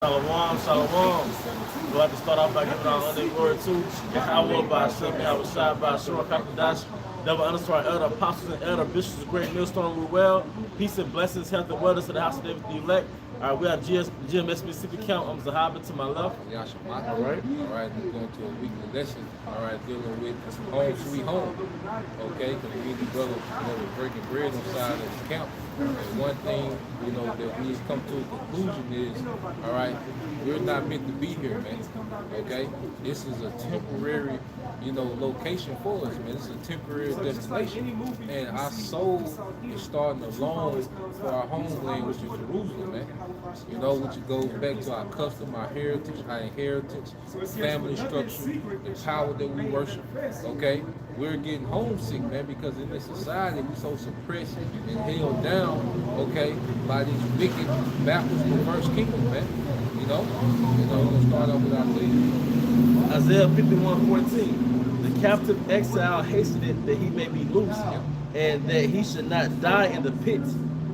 Shalom, shalom. We'd like to start off by giving our honor and glory to Yahweh by Hashem, Yahweh Shai by Shura Kakadash, double underscore elder apostles and elder bishops, great millstone rule well. Peace and blessings, health and wellness to the house of David the elect. All right, we have GMS Mississippi Count. I'm Zahaba to my left. Yashima. All right. All right, we're going to a weekly lesson. All right, dealing with home sweet home. Okay, because we the brother, we're breaking bread inside of the camp. And one thing, that we come to a conclusion is, all right, we're not meant to be here, man. Okay, this is a temporary, location for us, man. This is a temporary destination, and our soul is starting to long for our homeland, which is Jerusalem, man. Which goes back to our custom, our heritage, our inheritance, family structure, the power that we worship. Okay, we're getting homesick, man, because in this society we're so suppressed and held down, okay, by these wicked, backwards, reverse kingdoms, man. We're gonna start off with our thing. Isaiah 51:14. The captive exile hasteneth that he may be loose, and that he should not die in the pit,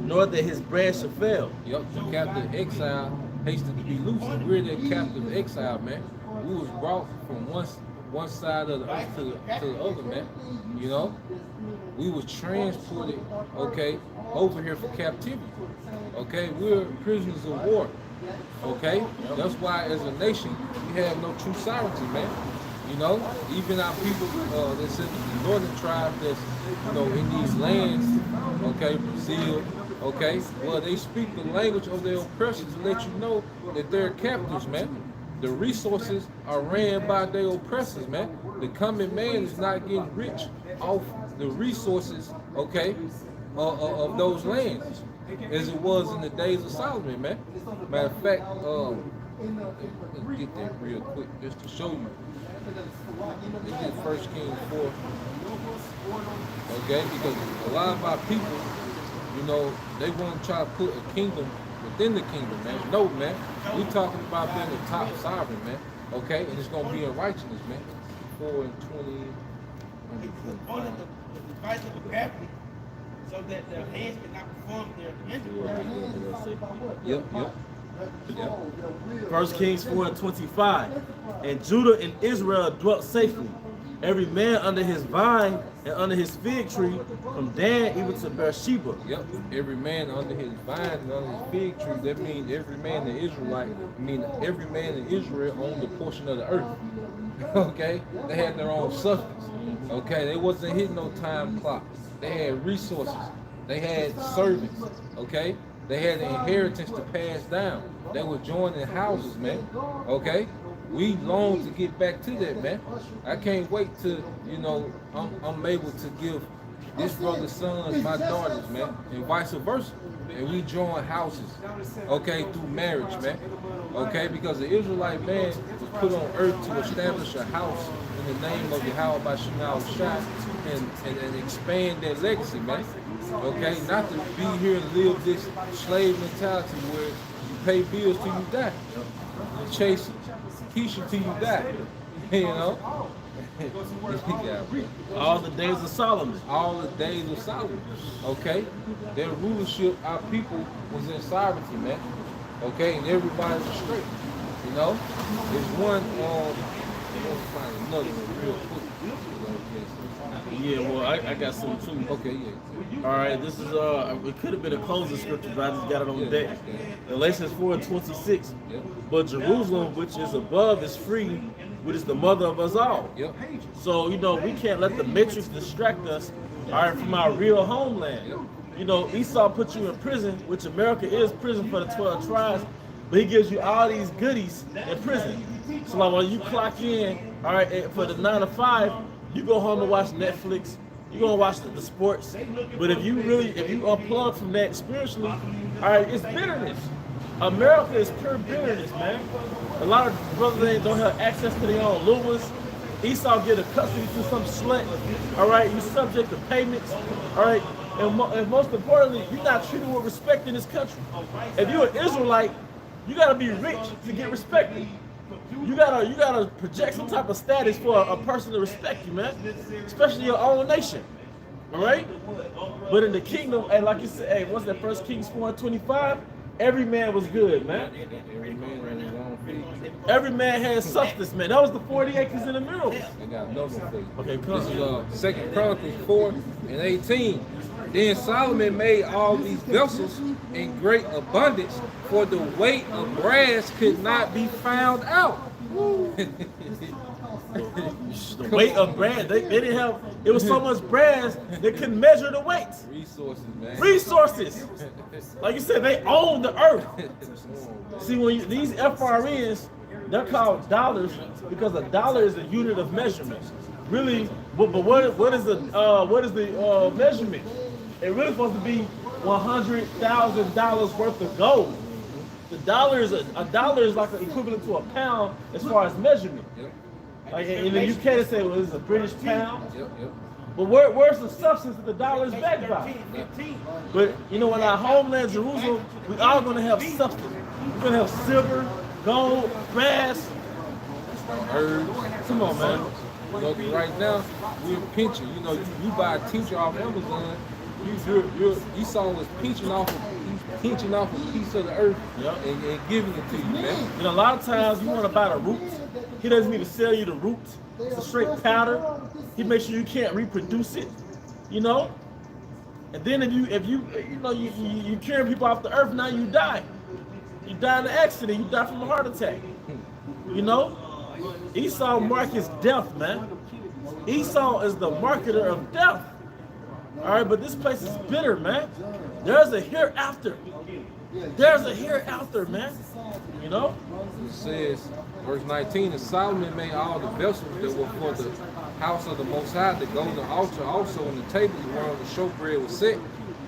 nor that his bread should fail. Yep, the captive exile hastened to be loose. We're the captive exile, man. We was brought from one side of the earth to the other, man. We was transported, okay, over here for captivity. Okay, we're prisoners of war. Okay, that's why as a nation we have no true sovereignty, man. Even our people that's in the northern tribe that's in these lands, okay, Brazil, okay, well they speak the language of their oppressors to let you know that they're captives, man. The resources are ran by their oppressors, man. The common man is not getting rich off the resources, okay, of those lands, as it was in the days of Solomon, man. Matter of fact, let's get that real quick just to show you. Let's get 1 Kings 4. Okay, because a lot of our people, they want to try to put a kingdom within the kingdom, man. No, man. We're talking about being the top sovereign, man. Okay, and it's going to be in righteousness, man. 4 and 20. Only the device of the gravity, so that their hands cannot perform their enterprise. Yep. 1 Kings 4:25. And Judah and Israel dwelt safely, every man under his vine and under his fig tree, from Dan even to Beersheba. Yep, every man under his vine and under his fig tree. That means every man in Israelite, every man in Israel owned a portion of the earth. Okay, they had their own substance. Okay, they wasn't hitting no time clock. They had resources. They had servants. Okay, they had an inheritance to pass down. They were joining houses, man. Okay, we long to get back to that, man. I can't wait to, I'm able to give this brother's sons my daughters, man, and vice versa. And we join houses, okay, through marriage, man. Okay, because the Israelite man was put on earth to establish a house in the name of Yahweh by Shemel Shai and expand their legacy, man. Okay, not to be here and live this slave mentality where you pay bills till you die. You chase Keisha till you die. All the days of Solomon. All the days of Solomon. Okay? Their rulership, our people, was in sovereignty, man. Okay, and everybody was straight. There's one let's find another one real quick. Yeah, well, I got some too. Okay, yeah. All right, this is it could have been a closing scripture, but I just got it on deck. Galatians 4:26. Yep. But Jerusalem, which is above, is free, which is the mother of us all. Yep. So we can't let the matrix distract us, all right, from our real homeland. Yep. Esau put you in prison, which America is prison for the 12 tribes, but he gives you all these goodies in prison. So like when you clock in, all right, for the 9 to 5. You go home and watch Netflix. You're gonna watch the sports. But if you unplug from that spiritually, all right, it's bitterness. America is pure bitterness, man. A lot of brothers don't have access to their own Lewis. Esau get a custody to some slut. All right, you subject to payments. All right, and most importantly, you're not treated with respect in this country. If you're an Israelite, you gotta be rich to get respected. You gotta project some type of status for a person to respect you, man. Especially your own nation. All right? But in the kingdom, and like you said, hey, what's that 1 Kings 4:25? every man was good, man. Every man on his own feet. Every man had substance, man. That was the 40 acres in the middle. I got another one for you. Okay, come This on. is 2 Chronicles 4:18. Then Solomon made all these vessels in great abundance, for the weight of brass could not be found out. The weight of brass, they didn't have, it was so much brass, they couldn't measure the weight. Resources, man. Resources. Like you said, they own the earth. See, when these FRNs, they're called dollars because a dollar is a unit of measurement. Really, but what is the measurement? It really supposed to be $100,000 worth of gold. The dollar is a dollar is like equivalent to a pound as far as measurement. Yep. Like in the UK, they say, well, it's a British pound. Yep. But where's the substance that the dollar is backed by? But you know, in our homeland, Jerusalem, we all gonna have substance. We're gonna have silver, gold, brass. Herbs. Come on, man. You know, right now we're pinching. You know, you buy a tincture off Amazon. Esau was pinching off a piece of the earth Yep. and giving it to you, man. And a lot of times you want to buy the roots. He doesn't even sell you the roots. It's a straight powder. He makes sure you can't reproduce it. You know. And then if you carry people off the earth, now you die. You die in an accident. You die from a heart attack. You know. Esau mark his death, man. Esau is the marketer of death. All right, but this place is bitter, man. There's a hereafter. There's a hereafter, man. You know? It says, verse 19, and Solomon made all the vessels that were for the house of the Most High, the golden altar also, and the tables whereon the showbread was set.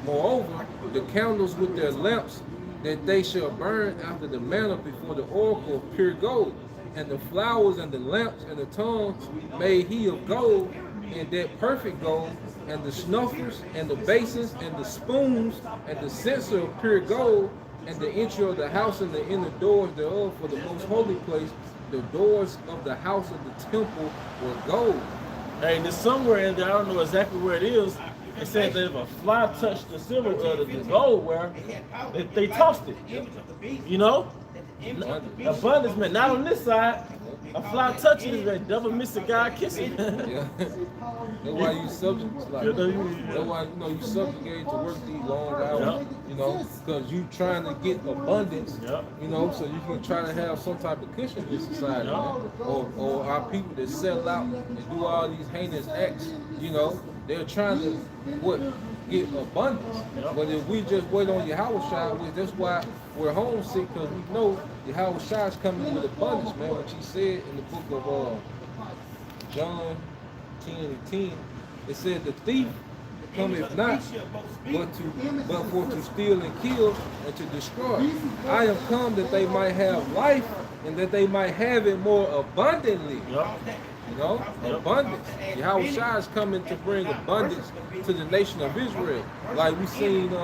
Moreover, the candles with their lamps, that they shall burn after the manner before the oracle of pure gold. And the flowers and the lamps and the tongues made he of gold, and that perfect gold, and the snuffers and the basins and the spoons and the censer of pure gold, and the entry of the house and the inner doors thereof for the most holy place. The doors of the house of the temple were gold. Hey, there's somewhere in there, I don't know exactly where it is. It said that if a fly touched the silver, the gold, where they tossed it. You know, abundance, man. Not on this side. A fly touching is a devil miss a guy kissing. Yeah. That's why you subject, like, that's why you subjugate to work these long hours, you know, because you trying to get abundance, you know, so you can try to have some type of cushion in society, man. Or our people that sell out and do all these heinous acts, you know, they're trying to get abundance. But if we just wait on Yahweh Shai, that's why we're homesick, because we know Yahweh Shai is coming with abundance, man. What she said in the book of John 10:10, it said the thief cometh not but for to steal and kill and to destroy. I am come that they might have life and that they might have it more abundantly. You know, abundance. Yahweh Shai is coming to bring abundance to the nation of Israel. Like we seen we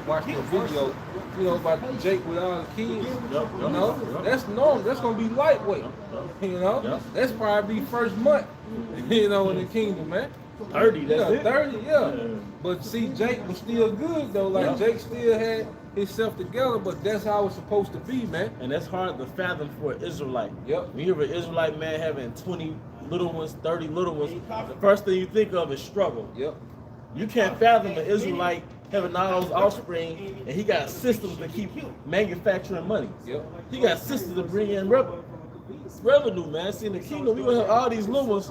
watched a video, you know, about Jake with all the kids. You know, that's normal. That's gonna be lightweight. You know, that's probably first month. You know, in the kingdom, man. 30, that's it. 30, yeah. But see, Jake was still good though. Like Jake still had himself together, but that's how it's supposed to be, man. And that's hard to fathom for an Israelite. Yep. When you hear an Israelite man having 20 little ones, 30 little ones, the first thing you think of is struggle. Yep. You can't fathom an Israelite having all those offspring, and he got systems to keep manufacturing money. Yep. He got systems to bring in revenue, man. See, in the kingdom, we're gonna have all these little ones,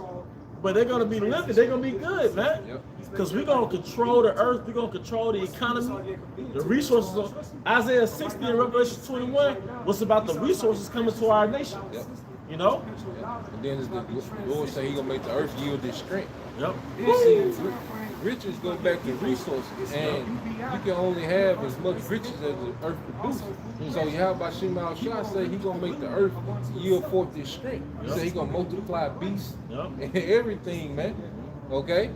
but they're gonna be living, they're gonna be good, man. Yep. Because we're gonna control the earth, we're gonna control the economy, the resources. Isaiah 60 and Revelation 21 was about the resources coming to our nation. Yep. You know? And then the Lord say He gonna make the earth yield its strength. Yep. See, riches go back to resources, and you can only have as much riches as the earth produces. So Yahweh Shema Shai say He gonna make the earth yield forth its strength. He said He gonna multiply beasts and everything, man. Okay.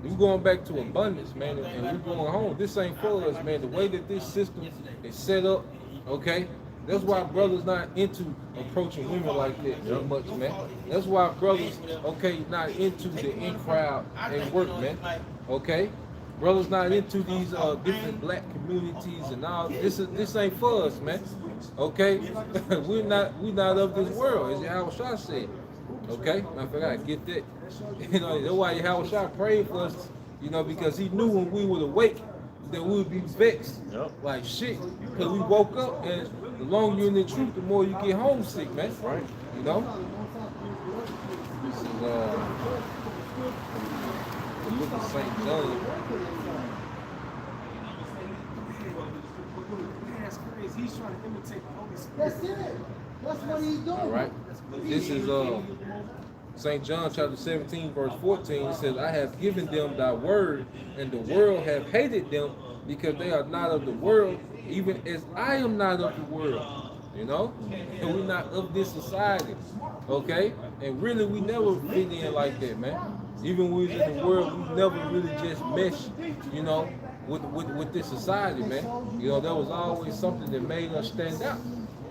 We're going back to abundance, man, and we're going home. This ain't for us, man. The way that this system is set up, okay, that's why brothers not into approaching women like that so much, man. That's why brothers, okay, not into the in crowd and work, man. Okay, Brothers not into these different black communities and all. This ain't for us, man. Okay, we're not of this world, as Yahweh Shah said. Okay, matter of fact, I get that. You know, that's why Yahweh Shah prayed for us. You know, because he knew when we would awake that we would be vexed, like shit. Because we woke up, and the longer you're in the truth, the more you get homesick, man. Right? You know. This is the book of St. John. He's trying to imitate the Holy Spirit. That's it. That's what he's doing. All right. This is St. John chapter 17, verse 14. It says, I have given them thy word, and the world have hated them, because they are not of the world, even as I am not of the world. You know? And we're not of this society. Okay? And really, we never fit in like that, man. Even when we was in the world, we never really just meshed, you know, with this society, man. You know, there was always something that made us stand out.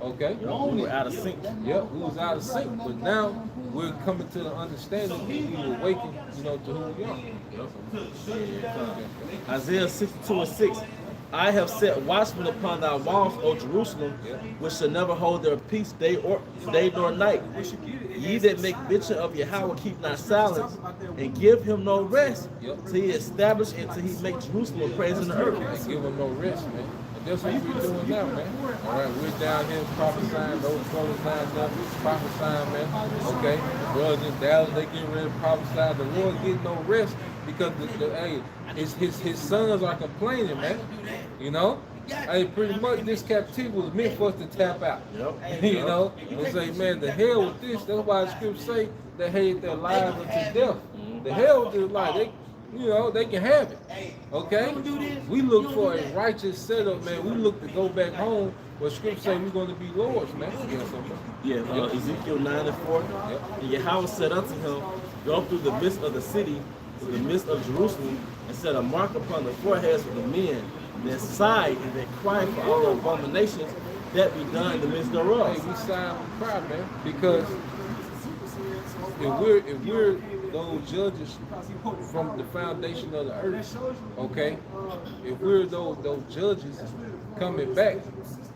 Okay? We were out of sync. Yep, we was out of sync. But now we're coming to the understanding that we awaken, you know, to who we are. Isaiah 62:6. I have set watchmen upon thy walls, O Jerusalem, which shall never hold their peace day nor night. Ye that make mention of Yahweh, keep not silence, and give him no rest, till he establish and till he make Jerusalem a praise in the earth. And give him no rest, man. And that's what we're doing now, man. All right, we're down here prophesying, those brothers down there prophesying, man. Okay, the brothers in Dallas, they getting ready to prophesy. The Lord getting no rest because his sons are complaining, man. You know? Hey, pretty much this captivity was meant for us to tap out. You know? And say, man, the hell with this. That's why the scriptures say they hate their lives unto death. The hell with this life. They, you know, they can have it. Okay? We look for a righteous setup, man. We look to go back home where scripture say we're going to be lords, man. Ezekiel 9:4. And Yahweh said unto him, go through the midst of the city, through the midst of Jerusalem, and set a mark upon the foreheads of the men, that sigh and that cry for all the abominations that be done in the midst thereof. Hey, we sigh and cry, man, because if we're those judges from the foundation of the earth, okay, if we're those judges coming back,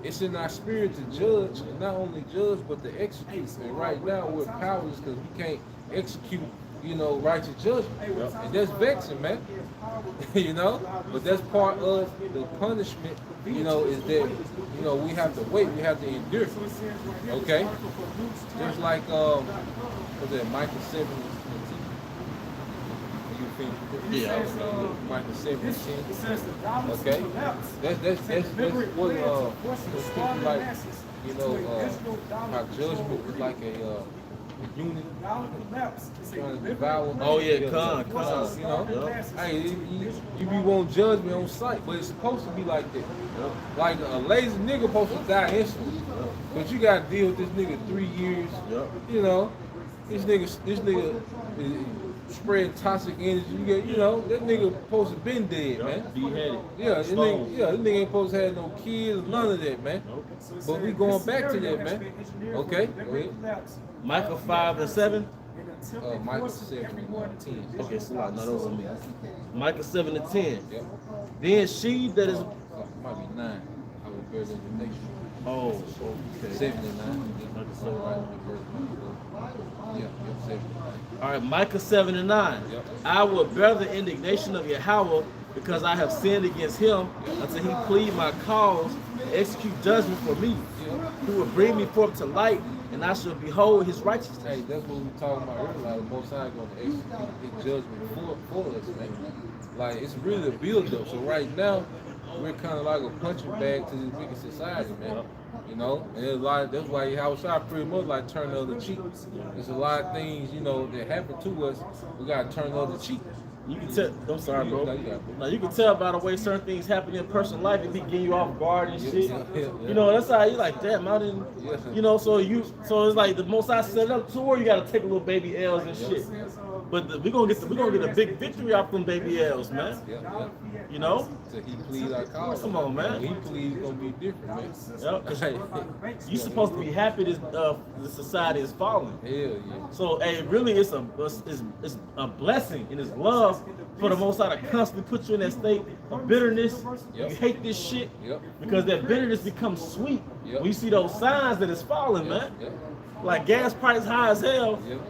it's in our spirit to judge, and not only judge, but to execute. And right now we're powerless because we can't execute, you know, righteous judgment. And that's vexing, man. You know? But that's part of the punishment, you know, is that, you know, we have to wait, we have to endure. Okay? Just like what's that, Micah 7 and 10. You think? Yeah. Micah 7 and 10. Okay? That's what people like, you know, how judgment is like a unit trying to devour. Oh yeah, con. You know, hey, you be want judgment on sight, but it's supposed to be like that. Like a lazy nigga supposed to die instantly, but you gotta deal with this nigga 3 years. You know, this nigga is spreading toxic energy. You know, that nigga supposed to been dead, man. Beheaded. This nigga ain't supposed to have no kids, none of that, man. But we going back to that, man. Okay, go ahead. Micah 5:7. Micah 7 and 10. Okay, so no, those are me. Micah 7:10. Yep. Then she that is Might be 9. I would bear the nation. oh okay. 7 and 9. Yeah, 7. All right, Micah 7:9. Yep. I will bear the indignation of Yahweh because I have sinned against him until he plead my cause and execute judgment for me. Who will bring me forth to light, and I shall behold his righteousness. Hey, that's what we were talking about earlier. Like, the Most High going to execute his judgment for us, man. Like, it's really a build-up. So right now, we're kind of like a punching bag to this wicked society, man. You know, and there's a lot. That's why Yahushua pretty much like turn the other cheek. There's a lot of things, you know, that happen to us. We gotta turn the other cheek. You can tell. I'm sorry, bro. No, you got it. Now you can tell by the way certain things happen in personal life. It be getting you off guard and shit. Yeah. You know, that's how you like, damn, I didn't. Yeah. You know, so it's like the most I set up to where you gotta take a little baby L's and shit. But we're gonna get a big victory off them baby L's, man. Yeah. You know? So he plead our cause. Come on, man. When he plead, it's gonna be different, man. Yep. 'Cause you supposed to be happy the society is falling. Hell yeah. So, hey, really, it's a blessing and it's love for the Most High to constantly put you in that state of bitterness. Yep. You hate this shit Yep. because that bitterness becomes sweet Yep. when you see those signs that it's falling, man. Yep. Like gas price high as hell. Yep.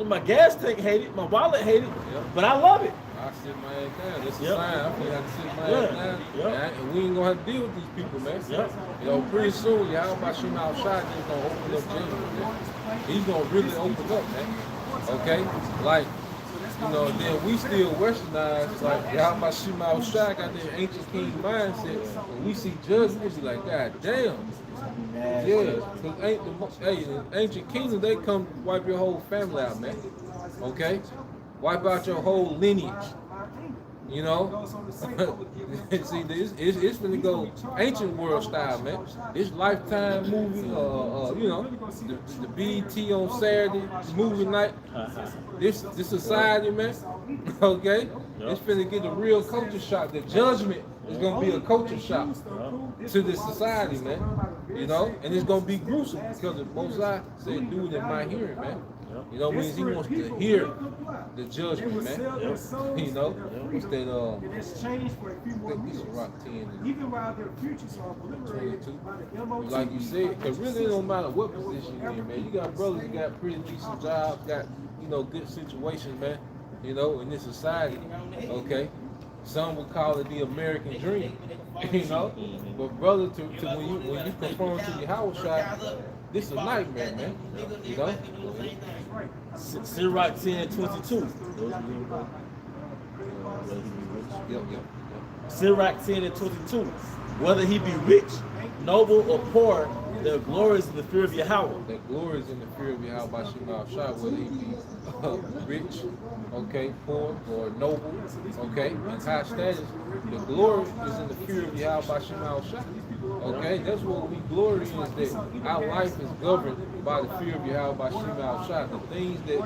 My gas tank hate it, my wallet hate it, Yep. but I love it. I sit my ass down. That's a Yep. sign. I'm gonna have to sit my Yeah. ass down. Yep. And we ain't gonna have to deal with these people, man. Yep. You know, pretty soon, y'all about shooting outside, he's gonna open up jail, man. He's gonna really open up, man. Okay? Like, you know, then we still westernize, like, y'all about shooting outside, got that ancient king mindset. When we see judgment, we be like, God damn. Yeah, because the ancient kingdom, they come wipe your whole family out, man. Okay? Wipe out your whole lineage. You know? See, it's gonna go ancient world style, man. It's Lifetime movie, you know, the BET on Saturday, movie night. This society, man. Okay? It's finna get a real culture shock. The judgment is gonna be a culture shock to this society, man. You know? And it's gonna be gruesome because the Most High said, do it in my hearing, man. You know, means he wants to hear the judgment, man. You know, instead of It's changed for a few more years. Rock 10 Even while their futures are obliterated 22. by the MOT. Like you said, because really it don't matter what position you're in, man. You got brothers that got pretty decent jobs, got, you know, good situations, man. You know, in this society, okay. Some would call it the American dream, you know. But brother, to when you conform to your house shot, this is a nightmare, man. You know. Sirach 10:22. Yep. Sirach 10:22. Whether he be rich, noble, or poor, their glory is in the fear of Yahweh. That glory is in the fear of Yahweh by Shema Shah, whether he be rich, okay, poor, or noble, okay, and high status. The glory is in the fear of Yahweh by Shema Shah. Okay, that's what we glory in, is that our life is governed by the fear of Yahweh by Shema Shah. The things that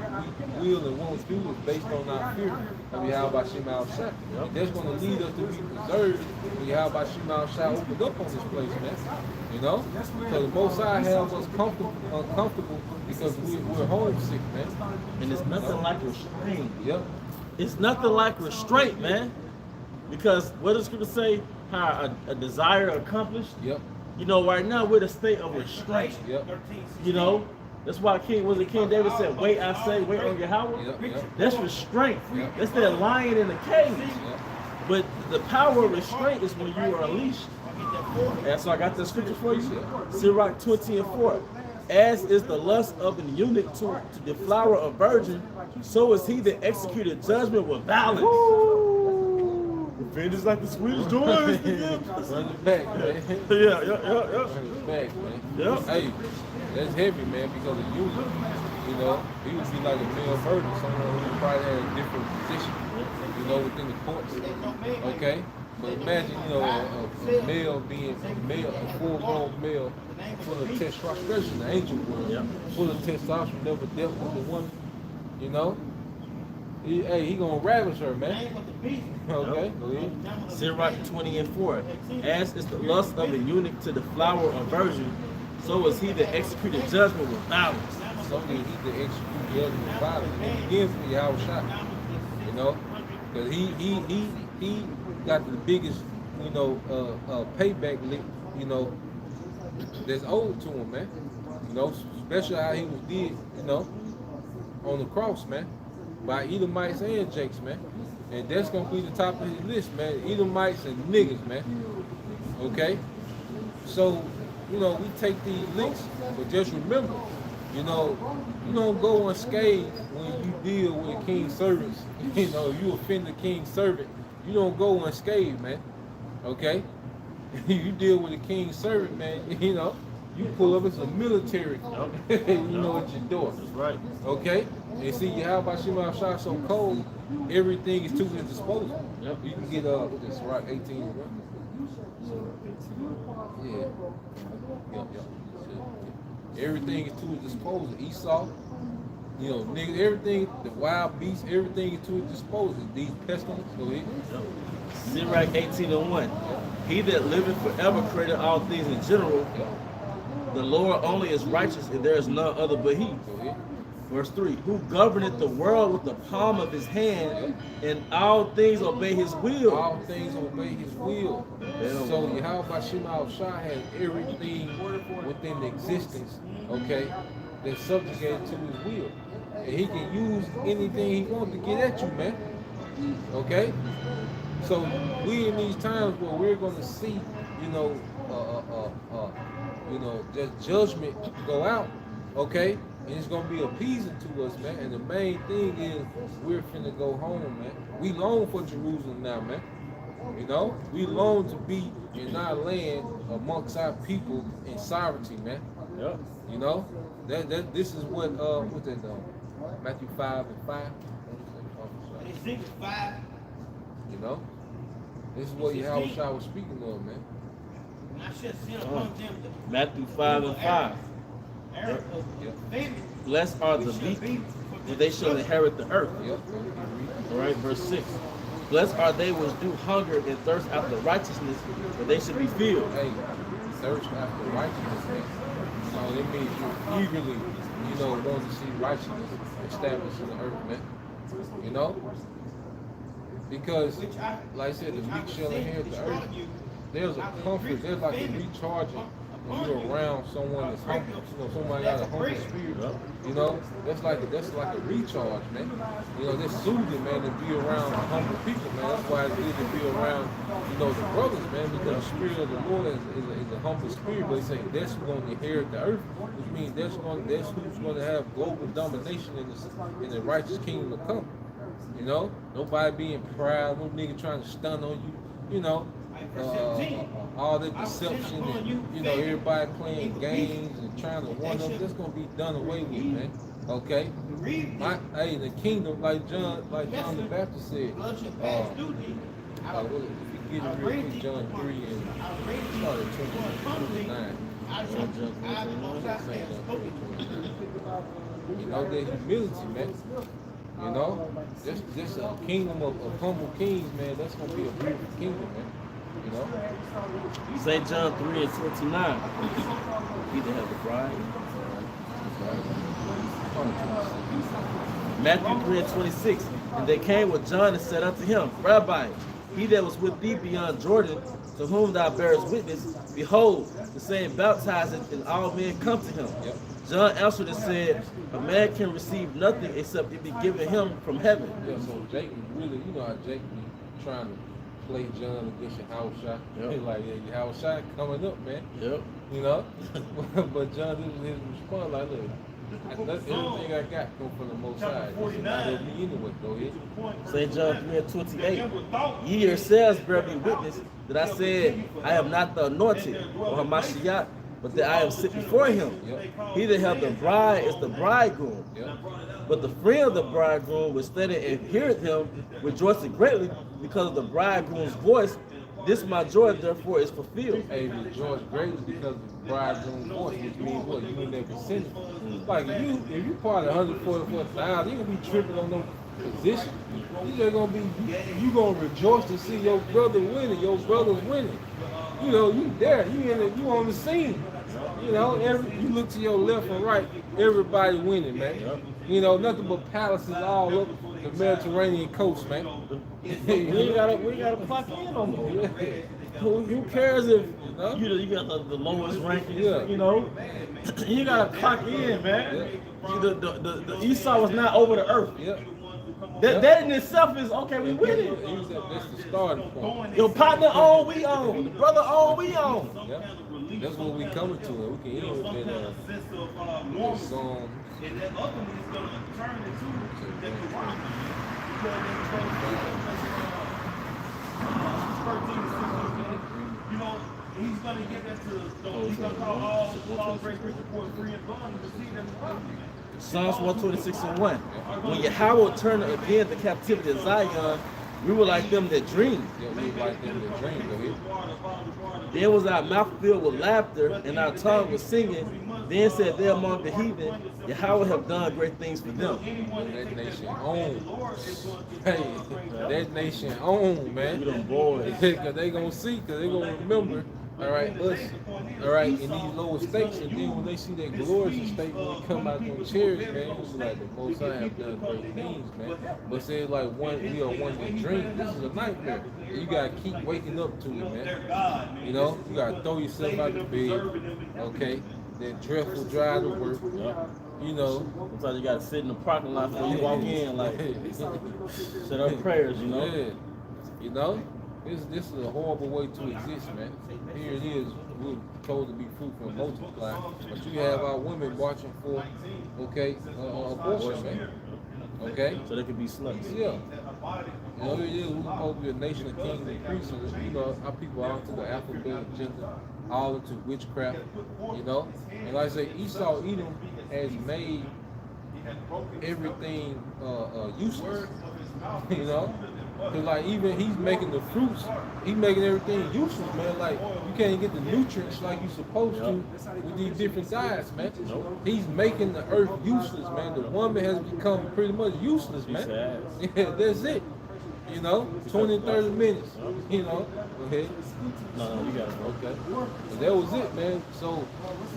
we will and won't do is based on our fear of Yahweh by Shema Shah. And that's going to lead us to be preserved when Yahweh by Shema Shah opened up on this place, man. You know? So the Most High has us uncomfortable because we're homesick, man. And it's nothing like restraint. Yep. It's nothing like restraint, man. Because what does Scripture say? How a desire accomplished. Yep. You know, right now we're in a state of restraint. Yep. You know, that's why King David said, "Wait, I say, wait on Yahweh." Yep. That's restraint. Yep. That's that lion in the cage. Yep. But the power of restraint is when you are unleashed. And so I got the scripture for you. Sirach 20:4. As is the lust of an eunuch to deflower a virgin, so is he that executed judgment with violence. Revenge is like the sweetest joy. Run it back, man. Yeah. Run it back, man. Yep. Hey, that's heavy, man, because of you. You know, he would be like a male virgin, someone who probably had a different position, you know, within the courts. Okay? But imagine, you know, a male being a full-grown male, full of testosterone, the angel world, full of testosterone, never dealt with a woman, you know? He gonna ravish her, man. Okay, go ahead. Sirach 20:4. As is the lust of a eunuch to deflower a virgin, so is he that executed judgment with violence. Something he could execute judgment with violence. And again for Yahweh Shah, you know? Because he got the biggest, you know, payback lick, you know, that's owed to him, man. You know, especially how he was did, you know, on the cross, man, by Edomites and Jakes, man. And that's gonna be the top of his list, man. Edomites and niggas, man. Okay? So, you know, we take these licks, but just remember, you know, you don't go unscathed when you deal with king's servants. You know, you offend the king's servant, you don't go unscathed, man. Okay? You deal with a king's servant, man, you know, you pull up as a military, you know, at your door. That's right. Okay? And see, how about Shema Shah so cold, everything is to his disposal. Yep. You can get this Rock 18, right? Yeah. Yep. Everything is to his disposal. Esau, You know, niggas, everything, the wild beasts, everything to its disposal. These pestilence, go ahead. Sirach 18:1. He that liveth forever created all things in general. The Lord only is righteous, and there is none other but He. Go ahead. Verse 3. Who governeth the world with the palm of His hand, and all things obey His will. All things obey His will. So Yahweh Bashim al-Shah has everything within existence, okay, that's subjugated to His will. And He can use anything He wants to get at you, man. Okay? So we in these times where we're going to see, just judgment go out, okay? And it's gonna be appeasing to us, man. And the main thing is we're finna go home, man. We long for Jerusalem now, man. You know, we long to be in our land amongst our people in sovereignty, man. Yep. You know, this is what Matthew 5:5. Ezekiel 5. You know, this is what Yahweh Shah was speaking of, man. And I shall send upon them the Matthew 5:5. Arab of famine. Blessed are the meek, for they shall inherit the earth. Yep. All right, verse 6. Blessed are they which do hunger and thirst after righteousness, for they shall be filled. Hey, thirst after righteousness, man. So it means you eagerly, want to see righteousness established in the earth, man. You know? Because, like I said, the meek shall inherit the earth. There's a comfort, there's like a recharging when you're around someone that's humble, somebody got a humble spirit, that's like a recharge, man. That's soothing, man, to be around humble people, man. That's why it's good to be around, the brothers, man, because the spirit of the Lord is a humble spirit. But he say that's who's going to inherit the earth, which means that's who's going to have global domination in the righteous kingdom to come. Nobody being proud, no nigga trying to stun on you, all the deception and everybody playing games and trying to one up. That's gonna be done away with, man. Okay. The kingdom, like John the Baptist said. If you get it real quick, John 3 and start at 29. The humility, man. Just a kingdom of humble kings, man. That's gonna be a beautiful kingdom, man. St. John 3:29. He that have the bride. Matthew 3:26. And they came with John and said unto him, Rabbi, he that was with thee beyond Jordan, to whom thou bearest witness, behold, the same baptizeth, and all men come to him. Yep. John answered and said, a man can receive nothing except it be given him from heaven. Yeah, so Jake really, how Jake be trying to play John against Yahweh Shah. Yep. Like, Yahweh Shah coming up, man. Yep. But John, his response, like, look, everything I got come from the Most High. It's not of me anyway, go ahead. St. John 3:28. Ye yourselves bear me witness that I said, I am not the anointed, or Hamashiach, but that I am sent before him. Yep. He that hath the bride is the bridegroom. Yep. But the friend of the bridegroom which studied and heard him rejoicing greatly because of the bridegroom's voice. This my joy therefore is fulfilled. Hey, rejoice greatly because of the bridegroom's voice, which means what? You in there descendant. Like if you part of 144,000, you gonna be tripping on no position. You just gonna be, you gonna rejoice to see your brother winning. Your brother's winning. You there. You on the scene. You look to your left and right, everybody winning, man. Nothing but palaces all up the Mediterranean coast, man. We gotta clock in on them. Who cares if you got the lowest ranking? Yeah. You gotta clock in, man. Yeah. The Esau was not over the earth. Yeah. That in itself is okay. We winning. That's the starting point. Your partner own, we own. The brother own, we own. Yeah. That's what we coming to. We can end with that song. And that ultimately is going to turn into the Quran. He's going to get that to, he's going to call all great Christian boys free and bond to see them. Psalms 126:1. When Yahweh turned again the captivity of Zion, We were like them that dreamed. Yeah, we like them that dream. Go ahead. Then was our mouth filled with laughter, and our tongue was singing. Then said they among the heathen, Yahweh have done great things for them. That nation own. Hey, that nation own, man. We them boys. Cause they gonna see, cause they gonna remember, all right, us, all right, in these lower states, and then when they see that glorious state when they come out them chariots, man, it's like the Most High have done great things, man. But say like we are one that dream. This is a nightmare. You gotta keep waking up to it, man. You know, you gotta throw yourself out the bed, okay? That dreadful drive to work, you know. Sometimes you gotta sit in the parking lot before you walk in, like set up prayers, you know. Yeah. You know, this is a horrible way to exist, man. Here it is, we're told to be fruitful and multiply, but you have our women watching for, okay, abortion, man. Okay? So they could be sluts. Yeah. You know, it is, we're supposed to be a nation of kings and priests, and, you know, our people are into the alphabet agenda, all into witchcraft, you know. And like I say, Esau Edom has made everything useless, you know. Cause like even he's making the fruits, he's making everything useless, man. Like you can't get the nutrients like you're supposed to with these different diets, man. He's making the earth useless, man. The woman has become pretty much useless, man. Yeah, that's it. You know, 20, 30 minutes. You know, go ahead. No, you got it. Okay. And that was it, man. So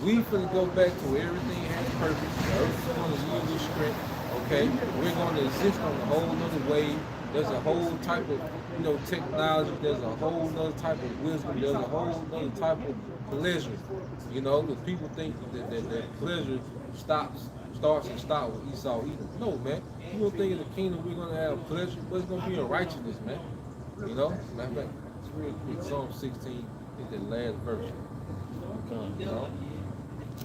we finna go back to where everything has purpose. The earth is gonna use its strength. Okay, we're gonna exist on a whole other wave. There's a whole type of, you know, technology. There's a whole other type of wisdom. There's a whole other type of pleasure. You know, because people think that pleasure starts and stops with Esau Edom. No, man. You don't think in the kingdom we're gonna have pleasure, but it's gonna be in righteousness, man. You know, matter of fact, it's real quick. Psalm 16 is the last verse. You know,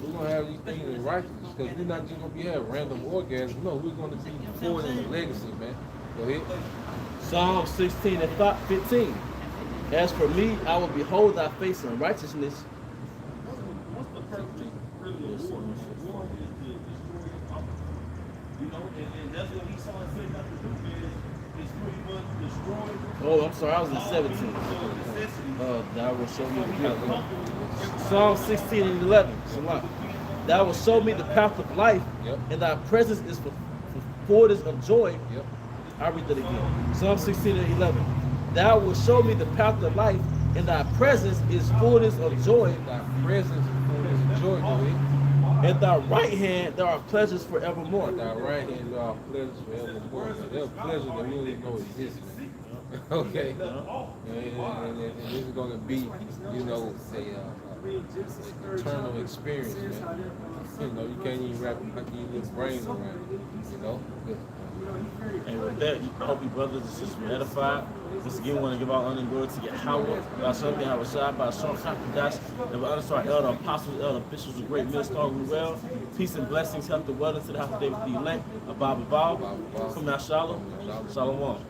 we're gonna have these things in righteousness because we're not just gonna be having random orgasms. No, we're gonna be forwarding the legacy, man. Go ahead. Psalm 16 and 15. As for me, I will behold thy face in righteousness. Oh, I'm sorry, I was in 17. Thou will show me the beautiful. Psalm 16 and 11. Salah. Thou will show me the path of life, and thy presence is for fullness of joy. Yep. I'll read that again. Psalm 16 and 11. Thou will show me the path of life, and thy presence is fullness of joy. Thy presence is fullness of joy, go ahead. At thy right hand there are pleasures forevermore. At thy right hand there are pleasures forevermore. There are pleasures that we don't even know exist, man. Okay? And this is going to be, you know, a eternal experience, man. You know, you can't even wrap your brain around it, you know? And with that, I hope you brothers and sisters were edified. Once again, we want to give our honor and glory to Yahweh, Hashem, Yahweh Shai, by Shon Chakadash, and we honor to our elder apostles, elder officials, a great minister, all well. Peace and blessings, health and wellness to the house of David the elect, Abba Baal, Kum Shalom, Shalom.